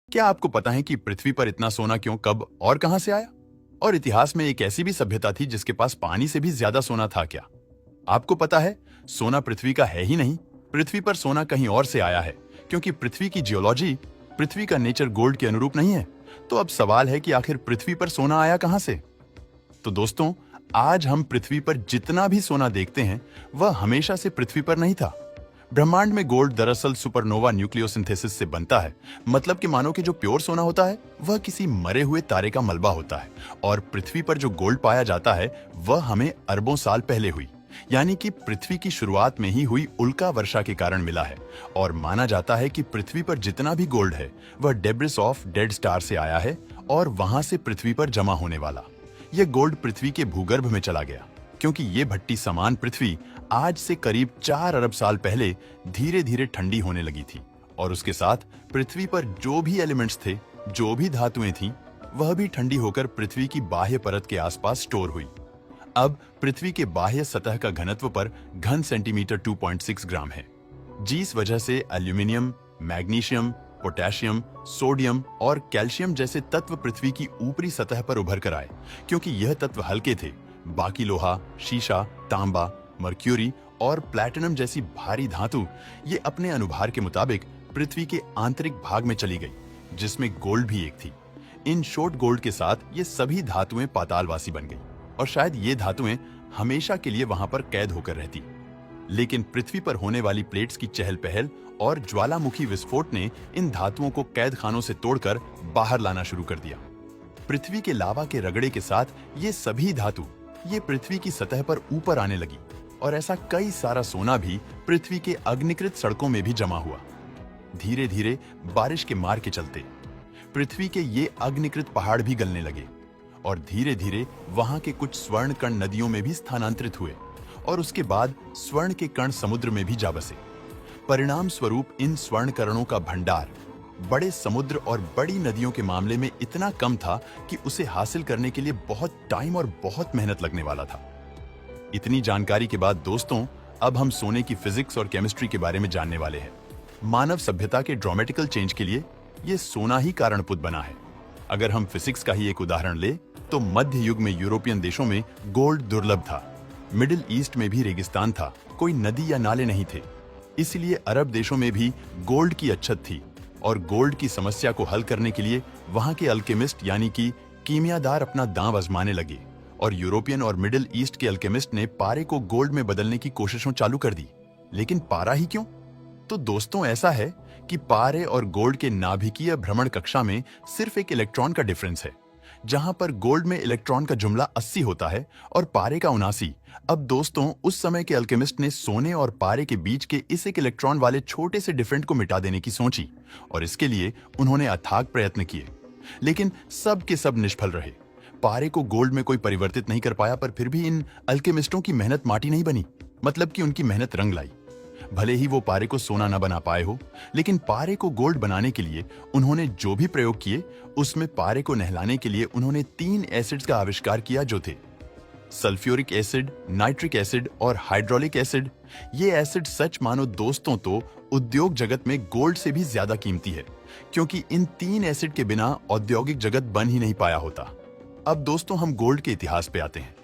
क्या आपको पता है कि पृथ्वी पर इतना सोना क्यों, कब और कहां से आया? और इतिहास में एक ऐसी भी सभ्यता थी जिसके पास पानी से भी ज्यादा सोना था क्या? आपको पता है, सोना पृथ्वी का है ही नहीं। पृथ्वी पर सोना कहीं और से आया है, क्योंकि पृथ्वी की जियोलॉजी, पृथ्वी का नेचर गोल्ड के अनुरूप नहीं है। तो अब सवाल है कि आखिर पृथ्वी पर सोना आया कहां से? तो दोस्तों, आज हम पृथ्वी पर जितना भी सोना देखते हैं, वह हमेशा से पृथ्वी पर नहीं था। ब्रह्मांड में गोल्ड दरअसल सुपरनोवा न्यूक्लियोसिंथेसिस से बनता है। मतलब कि मानो कि जो प्योर सोना होता है वह किसी मरे हुए तारे का मलबा होता है, और पृथ्वी पर जो गोल्ड पाया जाता है वह हमें अरबों साल पहले हुई, यानी कि पृथ्वी की शुरुआत में ही हुई उल्का वर्षा के कारण मिला है। और माना जाता है कि पृथ्वी पर जितना भी गोल्ड है वह डेब्रिस ऑफ डेड स्टार से आया है, और वहां से पृथ्वी पर जमा होने वाला यह गोल्ड पृथ्वी के भूगर्भ में चला गया, क्योंकि ये भट्टी समान पृथ्वी आज से करीब 4 अरब साल पहले धीरे धीरे ठंडी होने लगी थी, और उसके साथ पृथ्वी पर जो भी एलिमेंट्स थे, जो भी धातुएं थीं, वह भी ठंडी होकर पृथ्वी की बाह्य परत के आसपास स्टोर हुई। अब पृथ्वी के बाह्य सतह का घनत्व पर घन सेंटीमीटर 2.6 ग्राम है, जिस वजह से एल्यूमिनियम, मैग्नीशियम, पोटेशियम, सोडियम और कैल्शियम जैसे तत्व पृथ्वी की ऊपरी सतह पर उभर कर आए। क्योंकि यह तत्व हल्के थे, बाकी लोहा, शीशा, तांबा, मर्क्यूरी और प्लैटिनम जैसी भारी धातु ये अपने अनुभार के मुताबिक पृथ्वी के आंतरिक भाग में चली गई, जिसमें गोल्ड भी एक थी। इन शॉर्ट गोल्ड के साथ ये सभी धातुएं पातालवासी बन गई, और शायद ये धातुएं हमेशा के लिए वहां पर कैद होकर रहती। लेकिन पृथ्वी पर होने वाली प्लेट्स की चहल पहल और ज्वालामुखी विस्फोट ने इन धातुओं को कैद खानों से तोड़कर बाहर लाना शुरू कर दिया। पृथ्वी के लावा के रगड़े के साथ ये सभी धातु ये पृथ्वी की सतह पर ऊपर आने लगी, और ऐसा कई सारा सोना भी पृथ्वी के अग्निकृत सड़कों में भी जमा हुआ। धीरे धीरे बारिश के मार के चलते पृथ्वी के ये अग्निकृत पहाड़ भी गलने लगे, और धीरे धीरे वहां के कुछ स्वर्ण कण नदियों में भी स्थानांतरित हुए, और उसके बाद स्वर्ण के कण समुद्र में भी जा बसे। परिणाम स्वरूप इन स्वर्ण कणों का भंडार बड़े समुद्र और बड़ी नदियों के मामले में इतना कम था कि उसे हासिल करने के लिए बहुत टाइम और बहुत मेहनत लगने वाला था। इतनी जानकारी के बाद दोस्तों, अब हम सोने की फिजिक्स और केमिस्ट्री के बारे में जानने वाले हैं। मानव सभ्यता के ड्रामेटिकल चेंज के लिए यह सोना ही कारणपुत बना है। अगर हम फिजिक्स का ही एक उदाहरण ले तो मध्य युग में यूरोपियन देशों में गोल्ड दुर्लभ था। मिडिल ईस्ट में भी रेगिस्तान था, कोई नदी या नाले नहीं थे। इसलिए अरब देशों में भी गोल्ड की अछत थी, और गोल्ड की समस्या को हल करने के लिए वहां के अल्केमिस्ट यानी कि कीमियादार अपना दांव आजमाने लगे, और यूरोपियन और मिडिल ईस्ट के अल्केमिस्ट ने पारे को गोल्ड में बदलने की कोशिशों चालू कर दी। लेकिन पारा ही क्यों? तो दोस्तों, ऐसा है कि पारे और गोल्ड के नाभिकीय भ्रमण कक्षा में सिर्फ एक इलेक्ट्रॉन का डिफरेंस है। जहां पर गोल्ड में इलेक्ट्रॉन का जुमला 80 होता है और पारे का 79। अब दोस्तों, उस समय के अल्केमिस्ट ने सोने और पारे के बीच के इस एक इलेक्ट्रॉन वाले छोटे से डिफरेंट को मिटा देने की सोची, और इसके लिए उन्होंने अथाक प्रयत्न किए, लेकिन सब के सब निष्फल रहे। पारे को गोल्ड में कोई परिवर्तित नहीं कर पाया, पर फिर भी इन अल्केमिस्टों की मेहनत माटी नहीं बनी। मतलब कि उनकी मेहनत रंग लाई। भले ही वो पारे को सोना न बना पाए हो, लेकिन पारे को गोल्ड बनाने के लिए उन्होंने जो भी प्रयोग किए, उसमें पारे को नहलाने के लिए उन्होंने 3 एसिड्स का आविष्कार किया, जो थे सल्फ्यूरिक एसिड, नाइट्रिक एसिड और हाइड्रोलिक एसिड। ये एसिड सच मानो दोस्तों तो उद्योग जगत में गोल्ड से भी ज्यादा कीमती है, क्योंकि इन 3 एसिड के बिना औद्योगिक जगत बन ही नहीं पाया होता। अब दोस्तों, हम गोल्ड के इतिहास पे आते हैं।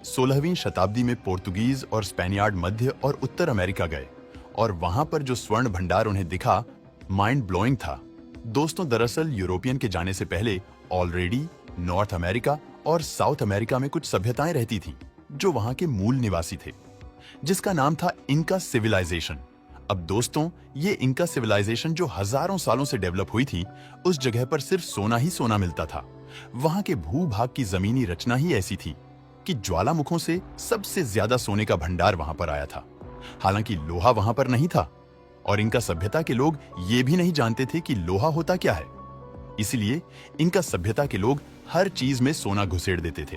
16वीं शताब्दी में पोर्तुगीज और स्पेनियार्ड मध्य और उत्तर अमेरिका गए, और वहां पर जो स्वर्ण भंडार उन्हें दिखा, माइंड ब्लोइंग था। दोस्तों, दरअसल यूरोपियन के जाने से पहले ऑलरेडी नॉर्थ अमेरिका और साउथ अमेरिका में कुछ सभ्यताएं रहती थीं, जो वहां के मूल निवासी थे, जिसका नाम था इनका सिविलाइजेशन। अब दोस्तों, ये इनका सिविलाइजेशन जो हजारों सालों से डेवलप हुई थी, उस जगह पर सिर्फ सोना ही सोना मिलता था। वहां के भूभाग की जमीनी रचना ही ऐसी थी कि ज्वालामुखों से सबसे ज्यादा सोने का भंडार वहां पर आया था। हालांकि लोहा वहां पर नहीं था, और इनका सभ्यता के लोग ये भी नहीं जानते थे कि लोहा होता क्या है। इसलिए इनका सभ्यता के लोग हर चीज में सोना घुसेड़ देते थे।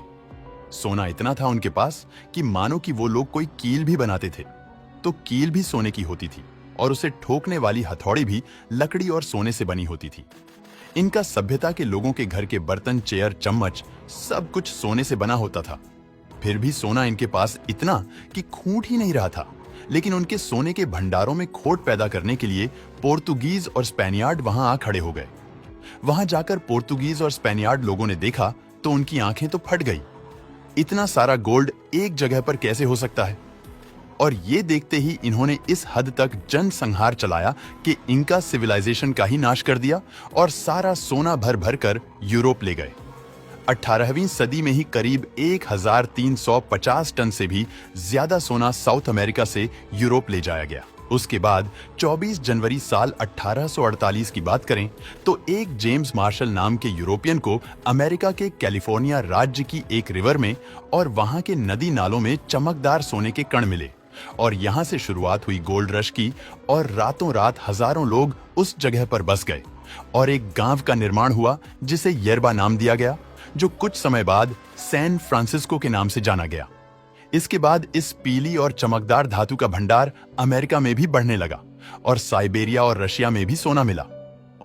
सोना इतना था उनके पास कि मानो कि वो लोग कोई कील भी बनाते थे तो कील भी सोने की होती थी, और उसे ठोकने वाली हथौड़ी भी लकड़ी और सोने से बनी होती थी। इनका सभ्यता के लोगों के घर के बर्तन, चेयर, चम्मच सब कुछ सोने से बना होता था। फिर भी सोना इनके पास इतना कि खूंट ही नहीं रहा था। लेकिन उनके सोने के भंडारों में खोट पैदा करने के लिए पोर्तुगीज और स्पेनियार्ड वहां आ खड़े हो गए। वहां जाकर पोर्तुगीज और स्पेनियार्ड लोगों ने देखा तो उनकी आंखें तो फट गई। इतना सारा गोल्ड एक जगह पर कैसे हो सकता है? और ये देखते ही इन्होंने इस हद तक जनसंहार चलाया कि इंका सिविलाइजेशन का ही नाश कर दिया और सारा सोना भर भर कर यूरोप ले गए। 18वीं सदी में ही करीब 1350 टन से भी ज्यादा सोना साउथ अमेरिका से यूरोप ले जाया गया। उसके बाद 24 जनवरी साल 1848 की बात करें तो एक जेम्स मार्शल नाम के यूरोपियन को अमेरिका के कैलिफोर्निया राज्य की एक रिवर में और वहां के नदी नालों में चमकदार सोने के कण मिले और यहां से शुरुआत हुई गोल्ड रश की और रातों रात हजारों लोग उस जगह पर बस गए और एक गांव का निर्माण हुआ जिसे येरबा नाम दिया गया, जो कुछ समय बाद सैन फ्रांसिस्को के नाम से जाना गया। इसके बाद इस पीली और चमकदार धातु का भंडार अमेरिका में भी बढ़ने लगा और साइबेरिया और रशिया में भी सोना मिला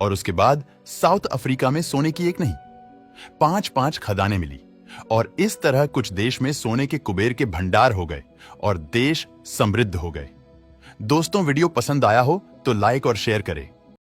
और उसके बाद साउथ अफ्रीका में सोने की एक नहीं 5-5 खदानें मिली और इस तरह कुछ देश में सोने के कुबेर के भंडार हो गए और देश समृद्ध हो गए। दोस्तों, वीडियो पसंद आया हो तो लाइक और शेयर करें।